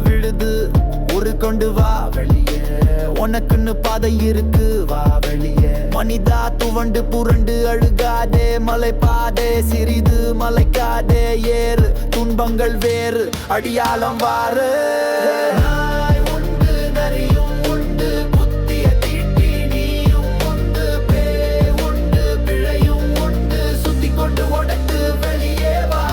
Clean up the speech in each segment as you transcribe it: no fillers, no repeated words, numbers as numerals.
விழுது ஒரு கொண்டு வா வெளியே, உனக்குன்னு பாதை இருக்கு வா வெளியே. மனிதா துவண்டு புரண்டு அழுகாதே, மலை பாதே சிறிது மலைக்காதே ஏறு, துன்பங்கள் வேறு அடியாளம் வாரு. நாய் உண்டு நரியும் உண்டு, புத்திய தீட்டி நீயும் உண்டு, பேய் உண்டு பிழையும் உண்டு, சுத்தி கொண்டு உடைத்து வெளியே வா.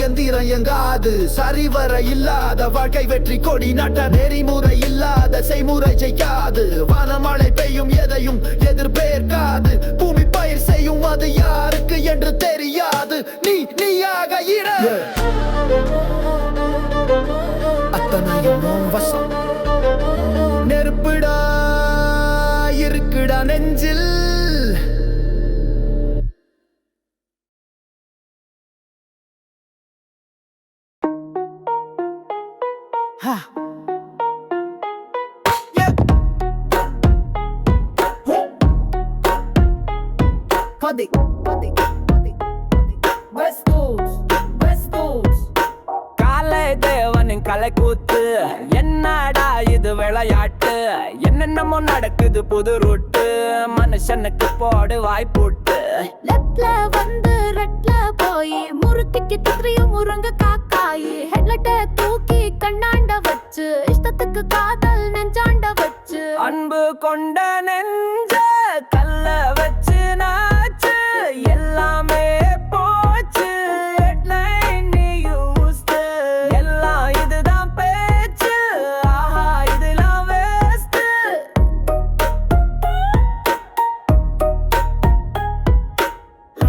எந்திரம் எங்காது சரிவர இல்லாத வாழ்க்கை வெற்றி கொடி நட்ட நெறிமுறை இல்லாத செய்முறை ஜெயிக்காது. வானமழை பெய்யும் எதையும் எதிர்பேர்க்காது, பூமி பயிர் செய்யும் அது யாருக்கு என்று தெரியாது. நீயாக இட அத்தனையும் வசம் நெருப்பிடா இருக்குடா நெஞ்சில். காலை தேவனின் கலை கூத்து, என்னடா இது விளையாட்டு, என்னென்னமோ நடக்குது புது ரூட்டு, மனுஷனுக்கு போடு வாய்ப்புட்டு. லெப்ட்ல வந்து ரெட்ல போய் முறுக்கிக்கு திரியும் முருங்க காக்காயி, ஹெட்லெட்ட தூக்கி கண்ணாண்ட வச்சு இஷ்டத்துக்கு காதல் நெஞ்சாண்ட வச்சு, அன்பு கொண்ட நெஞ்ச கல்ல வச்சு நாச்சு எல்லாமே போச்சு. ஹெட்லைன் யூஸ்ட் எல்லாம் இதுதான் பேச்சு, ஆஹா இதெல்லாம் வேஸ்ட்.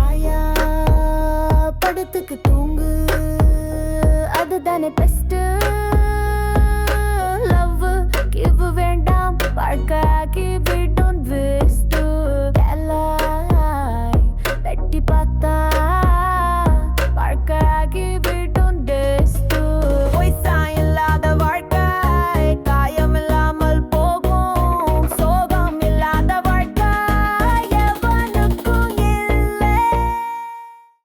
ஆயா படுத்துக்கு தூங்கு அதுதானே பெஸ்ட். லவ் கிவ் வேண்டாம் வாழ்க்கை விட